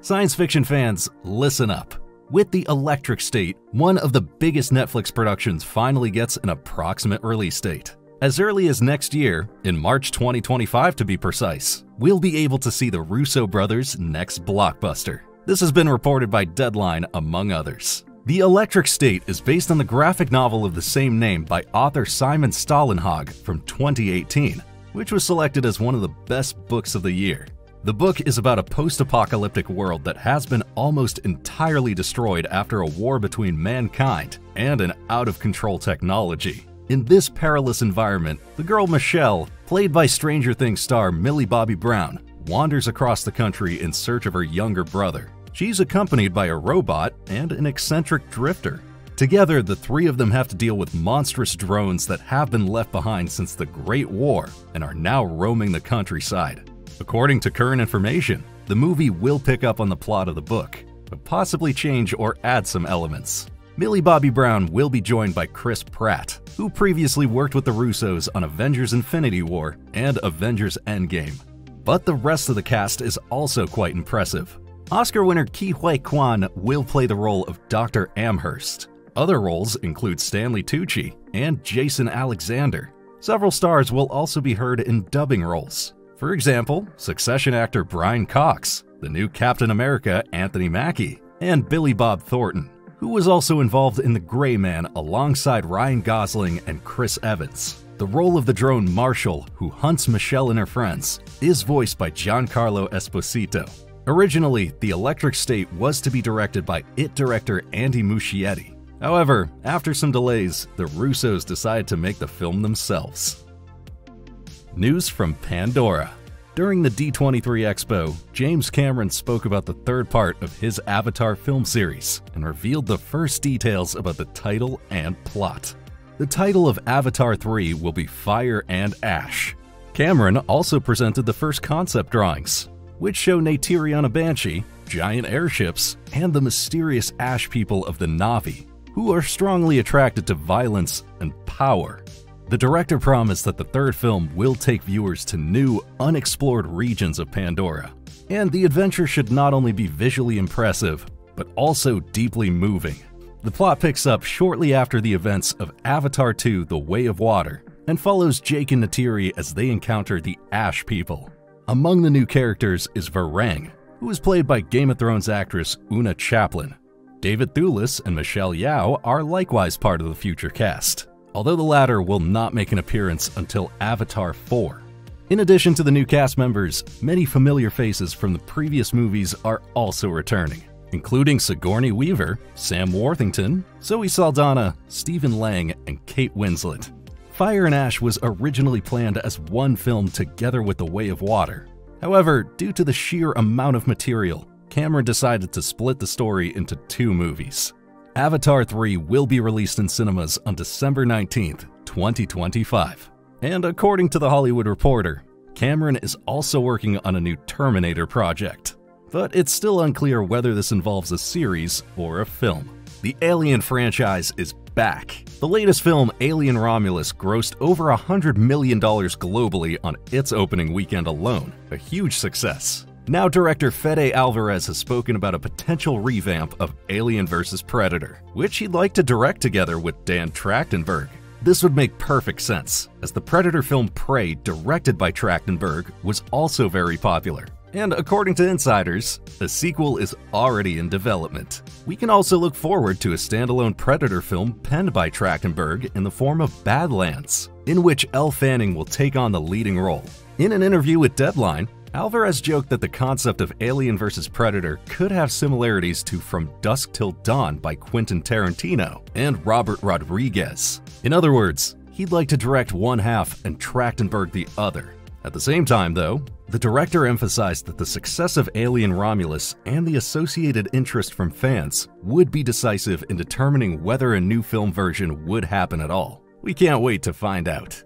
Science fiction fans, listen up. With The Electric State, one of the biggest Netflix productions finally gets an approximate release date. As early as next year, in March 2025 to be precise, we'll be able to see the Russo brothers' next blockbuster. This has been reported by Deadline, among others. The Electric State is based on the graphic novel of the same name by author Simon Stålenhag from 2018, which was selected as one of the best books of the year. The book is about a post-apocalyptic world that has been almost entirely destroyed after a war between mankind and an out-of-control technology. In this perilous environment, the girl Michelle, played by Stranger Things star Millie Bobby Brown, wanders across the country in search of her younger brother. She's accompanied by a robot and an eccentric drifter. Together, the three of them have to deal with monstrous drones that have been left behind since the Great War and are now roaming the countryside. According to current information, the movie will pick up on the plot of the book, but possibly change or add some elements. Millie Bobby Brown will be joined by Chris Pratt, who previously worked with the Russos on Avengers Infinity War and Avengers Endgame. But the rest of the cast is also quite impressive. Oscar winner Ke Huy Quan will play the role of Dr. Amherst. Other roles include Stanley Tucci and Jason Alexander. Several stars will also be heard in dubbing roles. For example, Succession actor Brian Cox, the new Captain America Anthony Mackie, and Billy Bob Thornton, who was also involved in The Gray Man alongside Ryan Gosling and Chris Evans. The role of the drone Marshall, who hunts Michelle and her friends, is voiced by Giancarlo Esposito. Originally, The Electric State was to be directed by IT director Andy Muschietti. However, after some delays, the Russos decided to make the film themselves. News from Pandora. During the D23 Expo, James Cameron spoke about the third part of his Avatar film series and revealed the first details about the title and plot. The title of Avatar 3 will be Fire and Ash. Cameron also presented the first concept drawings, which show Neytiri on a Banshee, giant airships, and the mysterious ash people of the Na'vi, who are strongly attracted to violence and power. The director promised that the third film will take viewers to new, unexplored regions of Pandora, and the adventure should not only be visually impressive, but also deeply moving. The plot picks up shortly after the events of Avatar 2: The Way of Water, and follows Jake and Neytiri as they encounter the Ash People. Among the new characters is Varang, who is played by Game of Thrones actress Una Chaplin. David Thewlis and Michelle Yeoh are likewise part of the future cast, although the latter will not make an appearance until Avatar 4. In addition to the new cast members, many familiar faces from the previous movies are also returning, including Sigourney Weaver, Sam Worthington, Zoe Saldana, Stephen Lang, and Kate Winslet. Fire and Ash was originally planned as one film together with The Way of Water. However, due to the sheer amount of material, Cameron decided to split the story into two movies. Avatar 3 will be released in cinemas on December 19th, 2025. And according to The Hollywood Reporter, Cameron is also working on a new Terminator project. But it's still unclear whether this involves a series or a film. The Alien franchise is back. The latest film, Alien Romulus, grossed over $100 million globally on its opening weekend alone, a huge success. Now director Fede Alvarez has spoken about a potential revamp of Alien vs. Predator, which he'd like to direct together with Dan Trachtenberg. This would make perfect sense, as the Predator film Prey, directed by Trachtenberg, was also very popular. And according to insiders, a sequel is already in development. We can also look forward to a standalone Predator film penned by Trachtenberg in the form of Badlands, in which Elle Fanning will take on the leading role. In an interview with Deadline, Alvarez joked that the concept of Alien vs. Predator could have similarities to From Dusk Till Dawn by Quentin Tarantino and Robert Rodriguez. In other words, he'd like to direct one half and Trachtenberg the other. At the same time, though, the director emphasized that the success of Alien Romulus and the associated interest from fans would be decisive in determining whether a new film version would happen at all. We can't wait to find out.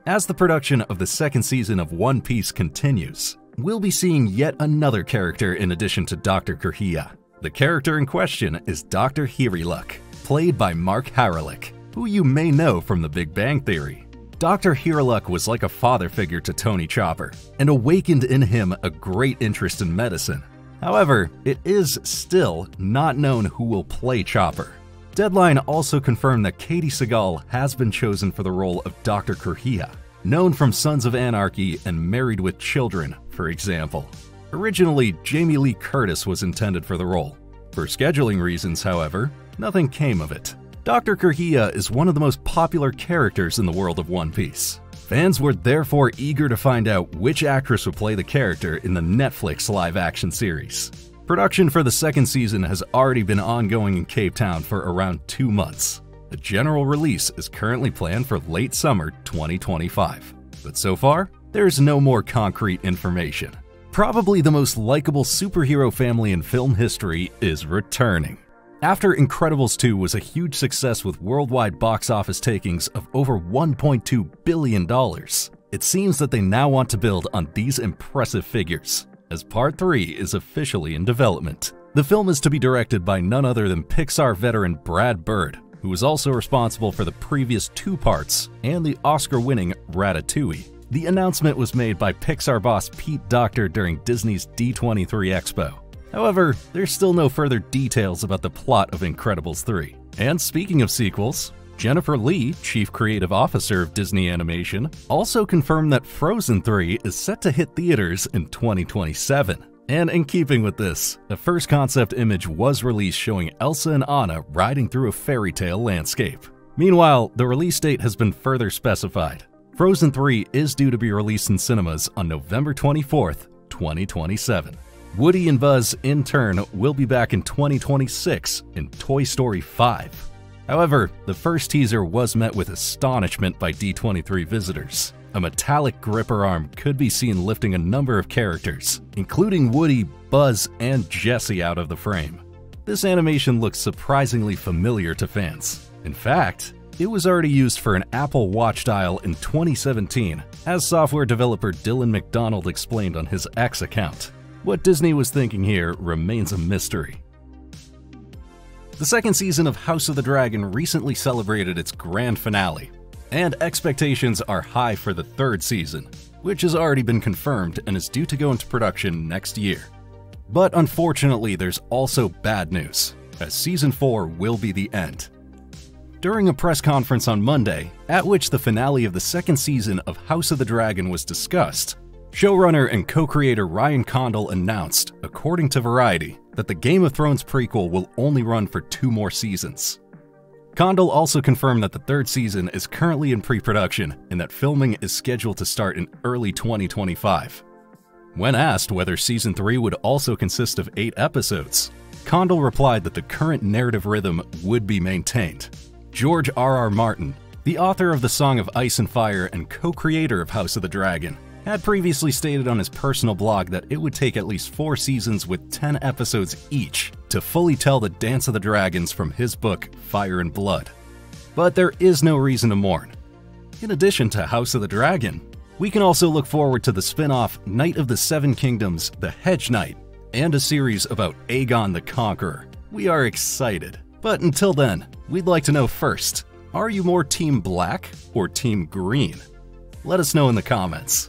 As the production of the second season of One Piece continues, we'll be seeing yet another character in addition to Dr. Kurhia. The character in question is Dr. Hiriluk, played by Mark Haralick, who you may know from The Big Bang Theory. Dr. Hiriluk was like a father figure to Tony Chopper and awakened in him a great interest in medicine. However, it is still not known who will play Chopper. Deadline also confirmed that Katie Sagal has been chosen for the role of Dr. Kurhia, known from Sons of Anarchy and Married with Children, for example. Originally, Jamie Lee Curtis was intended for the role. For scheduling reasons, however, nothing came of it. Dr. Kurhia is one of the most popular characters in the world of One Piece. Fans were therefore eager to find out which actress would play the character in the Netflix live-action series. Production for the second season has already been ongoing in Cape Town for around 2 months. A general release is currently planned for late summer 2025. But so far, there's no more concrete information. Probably the most likable superhero family in film history is returning. After Incredibles 2 was a huge success with worldwide box office takings of over $1.2 billion, it seems that they now want to build on these impressive figures, as Part 3 is officially in development. The film is to be directed by none other than Pixar veteran Brad Bird, who was also responsible for the previous 2 parts and the Oscar-winning Ratatouille. The announcement was made by Pixar boss Pete Docter during Disney's D23 Expo. However, there's still no further details about the plot of Incredibles 3. And speaking of sequels, Jennifer Lee, Chief Creative Officer of Disney Animation, also confirmed that Frozen 3 is set to hit theaters in 2027. And in keeping with this, a first concept image was released showing Elsa and Anna riding through a fairy tale landscape. Meanwhile, the release date has been further specified. Frozen 3 is due to be released in cinemas on November 24th, 2027. Woody and Buzz, in turn, will be back in 2026 in Toy Story 5. However, the first teaser was met with astonishment by D23 visitors. A metallic gripper arm could be seen lifting a number of characters, including Woody, Buzz, and Jessie out of the frame. This animation looks surprisingly familiar to fans. In fact, it was already used for an Apple Watch dial in 2017, as software developer Dylan McDonald explained on his X account. What Disney was thinking here remains a mystery. The second season of House of the Dragon recently celebrated its grand finale, and expectations are high for the third season, which has already been confirmed and is due to go into production next year. But unfortunately, there's also bad news, as Season 4 will be the end. During a press conference on Monday, at which the finale of the second season of House of the Dragon was discussed, showrunner and co-creator Ryan Condal announced, according to Variety, that the Game of Thrones prequel will only run for 2 more seasons. Condal also confirmed that the third season is currently in pre-production and that filming is scheduled to start in early 2025. When asked whether Season 3 would also consist of 8 episodes, Condal replied that the current narrative rhythm would be maintained. George R.R. Martin, the author of The Song of Ice and Fire and co-creator of House of the Dragon, had previously stated on his personal blog that it would take at least 4 seasons with 10 episodes each to fully tell the Dance of the Dragons from his book Fire and Blood. But there is no reason to mourn. In addition to House of the Dragon, we can also look forward to the spin-off Knight of the Seven Kingdoms, The Hedge Knight, and a series about Aegon the Conqueror. We are excited. But until then, we'd like to know first, are you more Team Black or Team Green? Let us know in the comments.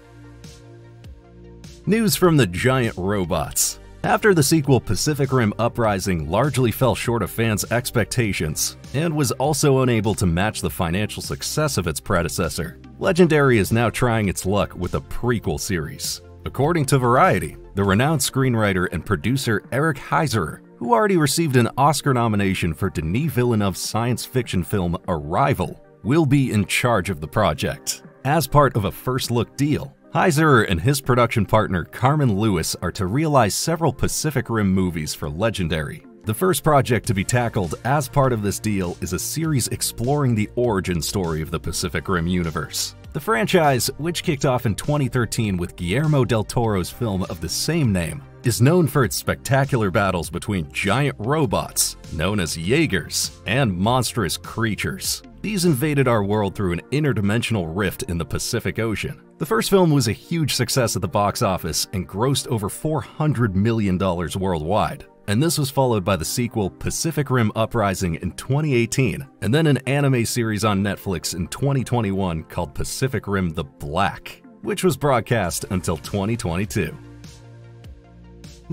News from the giant robots. After the sequel Pacific Rim Uprising largely fell short of fans' expectations and was also unable to match the financial success of its predecessor, Legendary is now trying its luck with a prequel series. According to Variety, the renowned screenwriter and producer Eric Heiserer, who already received an Oscar nomination for Denis Villeneuve's science fiction film Arrival, will be in charge of the project. As part of a first-look deal, Heiserer and his production partner Carmen Lewis are to realize several Pacific Rim movies for Legendary. The first project to be tackled as part of this deal is a series exploring the origin story of the Pacific Rim universe. The franchise, which kicked off in 2013 with Guillermo del Toro's film of the same name, is known for its spectacular battles between giant robots, known as Jaegers, and monstrous creatures. These invaded our world through an interdimensional rift in the Pacific Ocean. The first film was a huge success at the box office and grossed over $400 million worldwide. And this was followed by the sequel Pacific Rim Uprising in 2018, and then an anime series on Netflix in 2021 called Pacific Rim The Black, which was broadcast until 2022.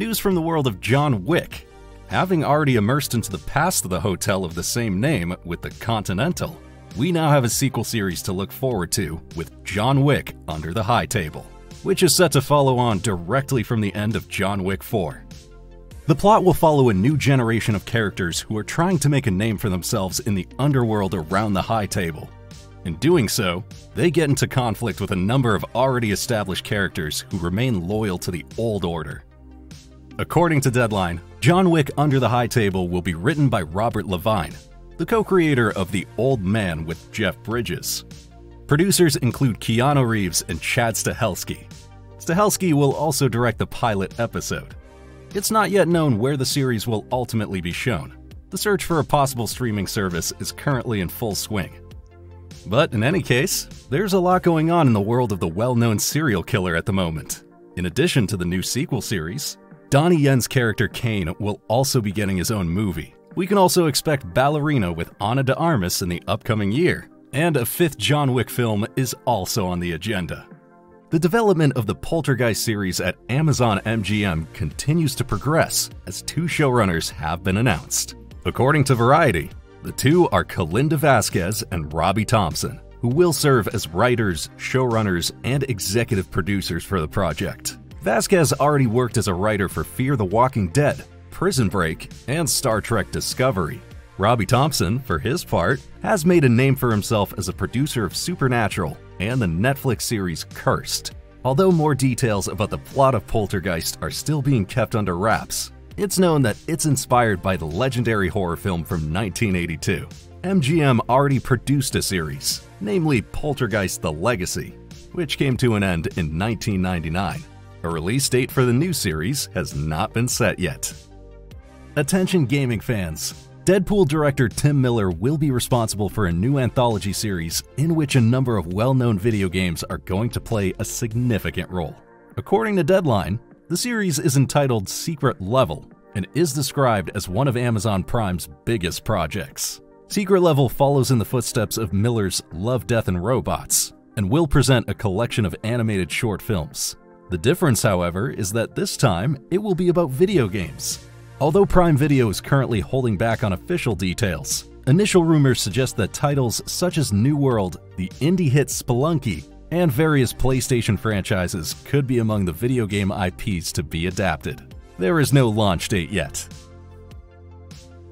News from the world of John Wick. Having already immersed into the past of the hotel of the same name with the Continental, we now have a sequel series to look forward to with John Wick Under the High Table, which is set to follow on directly from the end of John Wick 4. The plot will follow a new generation of characters who are trying to make a name for themselves in the underworld around the high table. In doing so, they get into conflict with a number of already established characters who remain loyal to the old order. According to Deadline, John Wick Under the High Table will be written by Robert Levine, the co-creator of The Old Man with Jeff Bridges. Producers include Keanu Reeves and Chad Stahelski. Stahelski will also direct the pilot episode. It's not yet known where the series will ultimately be shown. The search for a possible streaming service is currently in full swing. But in any case, there's a lot going on in the world of the well-known serial killer at the moment. In addition to the new sequel series, Donnie Yen's character Kane will also be getting his own movie. We can also expect Ballerina with Ana de Armas in the upcoming year, and a 5th John Wick film is also on the agenda. The development of the Poltergeist series at Amazon MGM continues to progress, as 2 showrunners have been announced. According to Variety, the 2 are Kalinda Vasquez and Robbie Thompson, who will serve as writers, showrunners, and executive producers for the project. Vasquez already worked as a writer for Fear the Walking Dead, Prison Break, and Star Trek Discovery. Robbie Thompson, for his part, has made a name for himself as a producer of Supernatural and the Netflix series Cursed. Although more details about the plot of Poltergeist are still being kept under wraps, it's known that it's inspired by the legendary horror film from 1982. MGM already produced a series, namely Poltergeist: The Legacy, which came to an end in 1999. A release date for the new series has not been set yet. Attention gaming fans! Deadpool director Tim Miller will be responsible for a new anthology series in which a number of well-known video games are going to play a significant role. According to Deadline, the series is entitled Secret Level and is described as one of Amazon Prime's biggest projects. Secret Level follows in the footsteps of Miller's Love, Death, and Robots and will present a collection of animated short films. The difference, however, is that this time it will be about video games. Although Prime Video is currently holding back on official details, initial rumors suggest that titles such as New World, the indie hit Spelunky, and various PlayStation franchises could be among the video game IPs to be adapted. There is no launch date yet.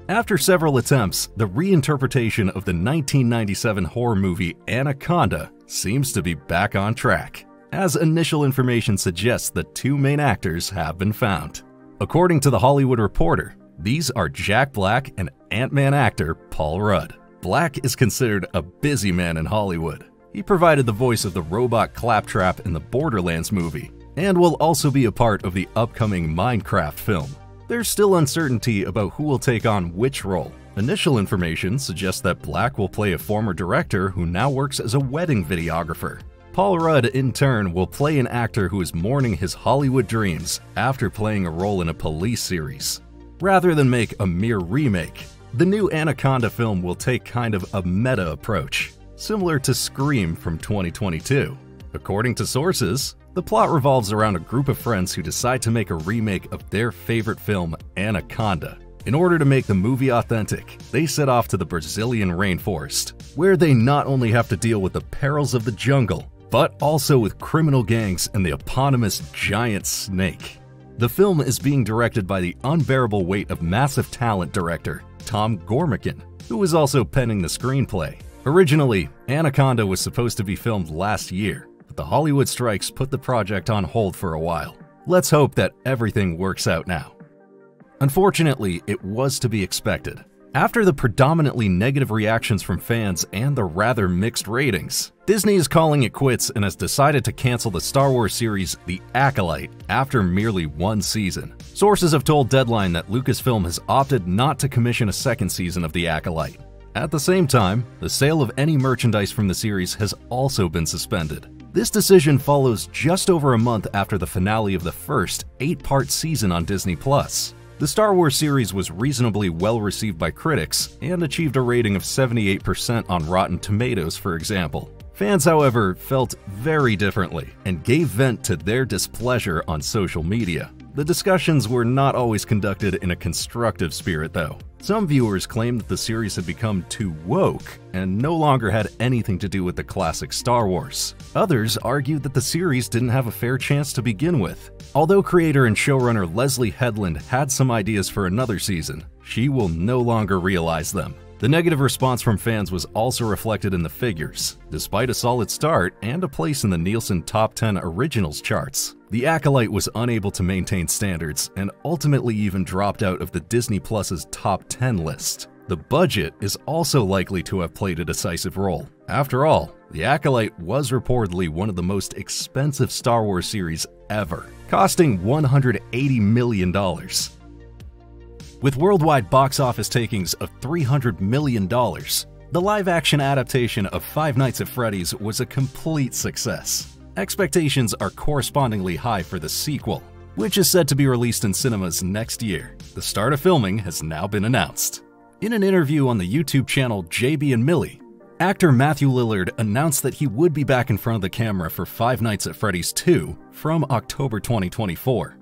After several attempts, the reinterpretation of the 1997 horror movie Anaconda seems to be back on track, as initial information suggests that 2 main actors have been found. According to The Hollywood Reporter, these are Jack Black and Ant-Man actor Paul Rudd. Black is considered a busy man in Hollywood. He provided the voice of the robot Claptrap in the Borderlands movie, and will also be a part of the upcoming Minecraft film. There's still uncertainty about who will take on which role. Initial information suggests that Black will play a former director who now works as a wedding videographer. Paul Rudd, in turn, will play an actor who is mourning his Hollywood dreams after playing a role in a police series. Rather than make a mere remake, the new Anaconda film will take kind of a meta approach, similar to Scream from 2022. According to sources, the plot revolves around a group of friends who decide to make a remake of their favorite film, Anaconda. In order to make the movie authentic, they set off to the Brazilian rainforest, where they not only have to deal with the perils of the jungle, but also with criminal gangs and the eponymous giant snake. The film is being directed by the unbearable weight of massive talent director Tom Gormican, who is also penning the screenplay. Originally, Anaconda was supposed to be filmed last year, but the Hollywood strikes put the project on hold for a while. Let's hope that everything works out now. Unfortunately, it was to be expected. After the predominantly negative reactions from fans and the rather mixed ratings, Disney is calling it quits and has decided to cancel the Star Wars series The Acolyte after merely 1 season. Sources have told Deadline that Lucasfilm has opted not to commission a 2nd season of The Acolyte. At the same time, the sale of any merchandise from the series has also been suspended. This decision follows just over a month after the finale of the first 8-part season on Disney+. The Star Wars series was reasonably well received by critics and achieved a rating of 78% on Rotten Tomatoes, for example. Fans, however, felt very differently and gave vent to their displeasure on social media. The discussions were not always conducted in a constructive spirit, though. Some viewers claimed that the series had become too woke and no longer had anything to do with the classic Star Wars. Others argued that the series didn't have a fair chance to begin with. Although creator and showrunner Leslie Headland had some ideas for another season, she will no longer realize them. The negative response from fans was also reflected in the figures. Despite a solid start and a place in the Nielsen Top 10 Originals charts, the Acolyte was unable to maintain standards and ultimately even dropped out of the Disney Plus's Top 10 list. The budget is also likely to have played a decisive role. After all, the Acolyte was reportedly one of the most expensive Star Wars series ever, costing $180 million. With worldwide box office takings of $300 million, the live-action adaptation of Five Nights at Freddy's was a complete success. Expectations are correspondingly high for the sequel, which is set to be released in cinemas next year. The start of filming has now been announced. In an interview on the YouTube channel JB and Millie, actor Matthew Lillard announced that he would be back in front of the camera for Five Nights at Freddy's 2 from October 2024.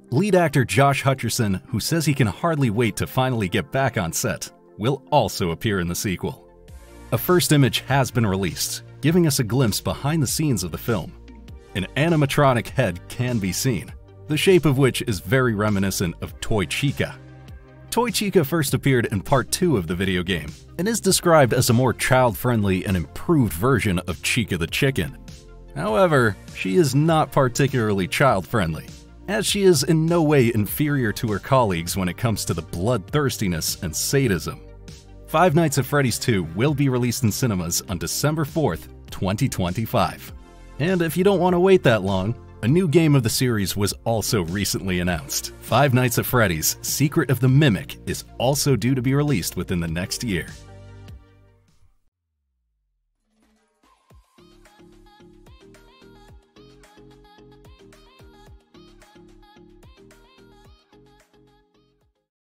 Lead actor Josh Hutcherson, who says he can hardly wait to finally get back on set, will also appear in the sequel. A first image has been released, giving us a glimpse behind the scenes of the film. An animatronic head can be seen, the shape of which is very reminiscent of Toy Chica. Toy Chica first appeared in Part 2 of the video game, and is described as a more child-friendly and improved version of Chica the Chicken. However, she is not particularly child-friendly, as she is in no way inferior to her colleagues when it comes to the bloodthirstiness and sadism. Five Nights at Freddy's 2 will be released in cinemas on December 4th, 2025. And if you don't want to wait that long, a new game of the series was also recently announced. Five Nights at Freddy's: Secret of the Mimic is also due to be released within the next year.